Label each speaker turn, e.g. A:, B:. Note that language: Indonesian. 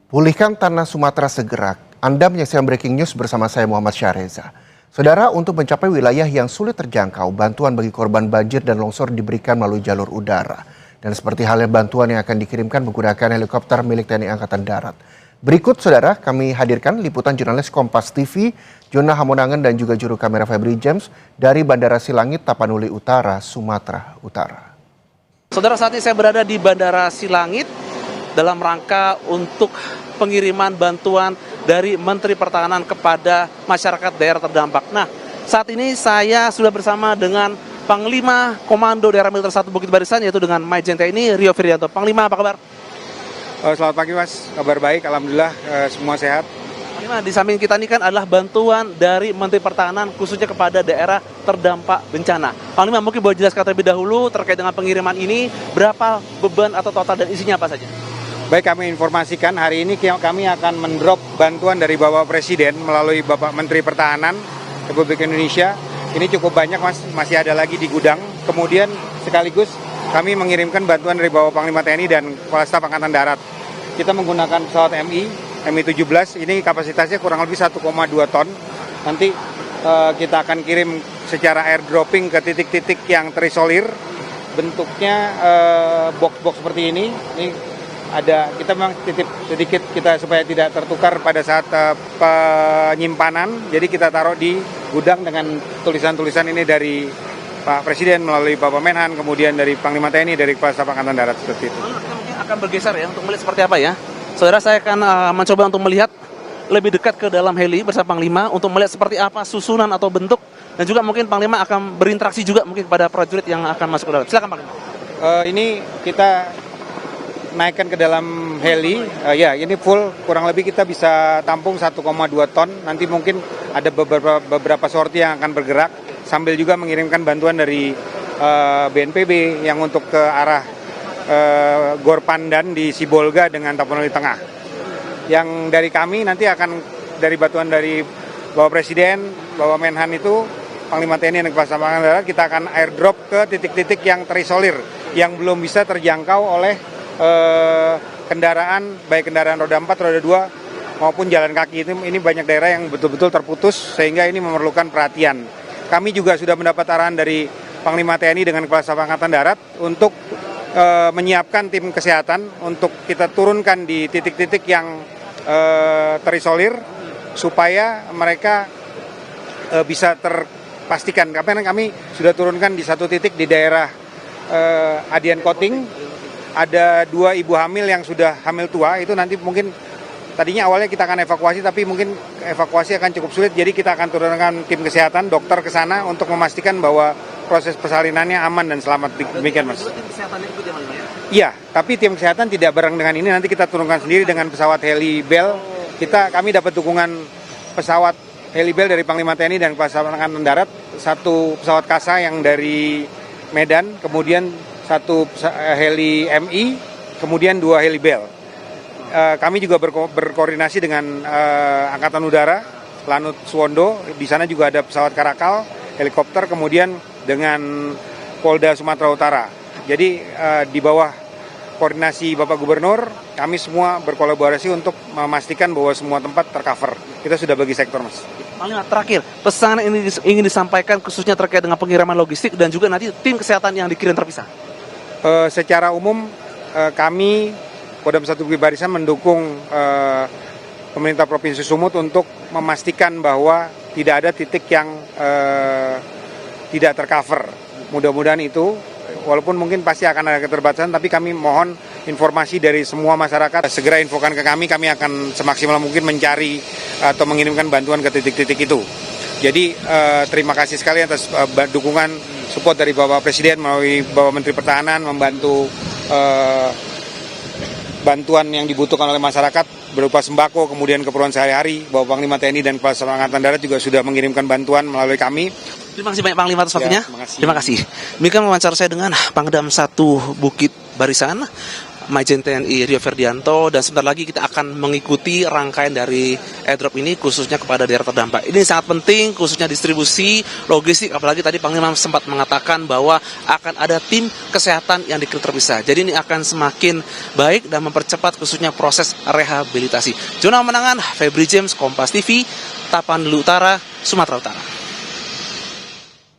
A: Pulihkan tanah Sumatera segera. Anda menyaksikan breaking news bersama saya Muhammad Syahreza. Saudara, untuk mencapai wilayah yang sulit terjangkau, bantuan bagi korban banjir dan longsor diberikan melalui jalur udara. Dan seperti halnya bantuan yang akan dikirimkan menggunakan helikopter milik TNI Angkatan Darat. Berikut, saudara, kami hadirkan liputan jurnalis Kompas TV, Jona Hamonangan dan juga juru kamera Febri James dari Bandara Silangit, Tapanuli Utara, Sumatera Utara.
B: Saudara, saat ini saya berada di Bandara Silangit dalam rangka untuk pengiriman bantuan dari Menteri Pertahanan kepada masyarakat daerah terdampak. Nah, saat ini saya sudah bersama dengan Panglima Komando Daerah Militer 1 Bukit Barisan, yaitu dengan Majen TNI Rio Firianto. Panglima, apa kabar?
C: Selamat pagi Mas, kabar baik, alhamdulillah semua sehat.
B: Panglima, di samping kita ini kan adalah bantuan dari Menteri Pertahanan khususnya kepada daerah terdampak bencana. Panglima, mungkin boleh jelaskan terlebih dahulu terkait dengan pengiriman ini, berapa beban atau total dan isinya apa saja?
C: Baik, kami informasikan hari ini kami akan mendrop bantuan dari Bapak Presiden melalui Bapak Menteri Pertahanan Republik Indonesia. Ini cukup banyak Mas, masih ada lagi di gudang. Kemudian sekaligus kami mengirimkan bantuan dari Bapak Panglima TNI dan Kepala Staf Angkatan Darat. Kita menggunakan pesawat Mi-17, ini kapasitasnya kurang lebih 1,2 ton. Nanti kita akan kirim secara airdropping ke titik-titik yang terisolir. Bentuknya box-box seperti ini. Ini ada, kita memang titip sedikit kita supaya tidak tertukar pada saat penyimpanan. Jadi kita taruh di gudang dengan tulisan-tulisan ini dari Pak Presiden melalui Bapak Menhan, kemudian dari Panglima TNI, dari Kepala Staf Angkatan Darat, seperti itu.
B: Kita mungkin akan bergeser ya untuk melihat seperti apa ya. Saudara, saya akan mencoba untuk melihat lebih dekat ke dalam heli bersama Panglima untuk melihat seperti apa susunan atau bentuk, dan juga mungkin Panglima akan berinteraksi juga mungkin kepada prajurit yang akan masuk ke dalam. Silakan Panglima.
C: Ini kita naikkan ke dalam heli, ya ini full, kurang lebih kita bisa tampung 1,2 ton. Nanti mungkin ada beberapa sorti yang akan bergerak, sambil juga mengirimkan bantuan dari BNPB yang untuk ke arah Gor Pandan di Sibolga dengan Tapanuli Tengah. Yang dari kami nanti akan dari bantuan dari Bapak Presiden, Bapak Menhan itu, Panglima TNI dan Kepala Staf Angkatan Darat, kita akan airdrop ke titik-titik yang terisolir, yang belum bisa terjangkau oleh kendaraan, baik kendaraan roda 4, roda 2 maupun jalan kaki. Ini banyak daerah yang betul-betul terputus sehingga ini memerlukan perhatian. Kami juga sudah mendapat arahan dari Panglima TNI dengan Kepala Staf Angkatan Darat untuk menyiapkan tim kesehatan untuk kita turunkan di titik-titik yang terisolir supaya mereka bisa terpastikan. Karena kami sudah turunkan di satu titik di daerah Adian Koting. Ada 2 ibu hamil yang sudah hamil tua, itu nanti mungkin tadinya awalnya kita akan evakuasi, tapi mungkin evakuasi akan cukup sulit, jadi kita akan turunkan tim kesehatan, dokter ke sana untuk memastikan bahwa proses persalinannya aman dan selamat. Demikian Mas.
B: Tim kesehatannya ikut ya Panglima ya?
C: Iya, tapi tim kesehatan tidak bareng dengan ini, nanti kita turunkan sendiri dengan pesawat heli Bell. Kami dapat dukungan pesawat heli Bell dari Panglima TNI dan Kepala Staf Angkatan Darat, 1 pesawat Kasa yang dari Medan, kemudian 1 heli MI, kemudian 2 heli Bell. Kami juga berkoordinasi dengan Angkatan Udara, Lanut Suwondo, di sana juga ada pesawat Karakal, helikopter, kemudian dengan Polda Sumatera Utara. Jadi di bawah koordinasi Bapak Gubernur, kami semua berkolaborasi untuk memastikan bahwa semua tempat tercover. Kita sudah bagi sektor, Mas.
B: Panglima, terakhir, pesan ini ingin disampaikan khususnya terkait dengan pengiriman logistik dan juga nanti tim kesehatan yang dikirim terpisah.
C: Secara umum kami Kodam 1 Bukit Barisan mendukung pemerintah Provinsi Sumut untuk memastikan bahwa tidak ada titik yang tidak tercover. Mudah-mudahan itu, walaupun mungkin pasti akan ada keterbatasan, tapi kami mohon informasi dari semua masyarakat. Segera infokan ke kami akan semaksimal mungkin mencari atau mengirimkan bantuan ke titik-titik itu. Jadi terima kasih sekali atas dukungan support dari Bapak Presiden melalui Bapak Menteri Pertahanan membantu bantuan yang dibutuhkan oleh masyarakat berupa sembako, kemudian keperluan sehari-hari. Bapak Panglima TNI dan Kepala Staf Angkatan Darat juga sudah mengirimkan bantuan melalui kami.
B: Terima kasih banyak Panglima atas waktunya.
C: Ya,
B: terima kasih. Demikian wawancara saya dengan Pangdam 1 Bukit Barisan, Majen TNI Rio Ferdianto, dan sebentar lagi kita akan mengikuti rangkaian dari airdrop ini khususnya kepada daerah terdampak. Ini sangat penting khususnya distribusi logistik, apalagi tadi Panglima sempat mengatakan bahwa akan ada tim kesehatan yang dikelola terpisah. Jadi ini akan semakin baik dan mempercepat khususnya proses rehabilitasi. Jurnal Menangan, Febri James, Kompas TV, Tapanuli Utara, Sumatera Utara.